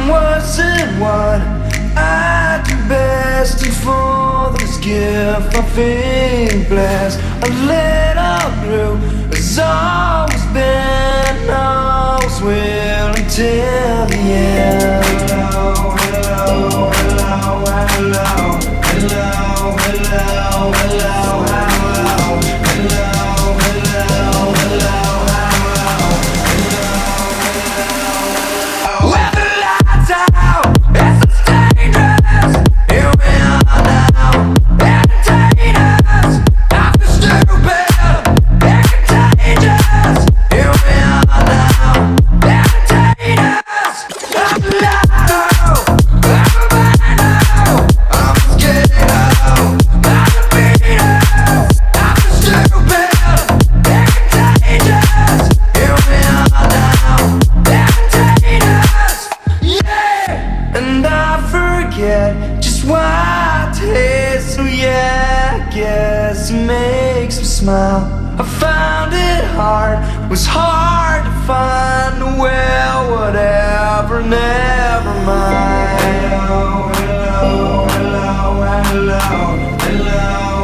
wasn't what I do best, and for this gift I feel blessed. A little blue has always been, always will until the end. Hello, hello, hello, hello, hello, hello, hello, hello, hello, hello, hello. Just what taste, so yeah, I guess it makes me smile. I found it hard, it was hard to find. Well, whatever, never mind. Hello, hello, hello, hello, hello.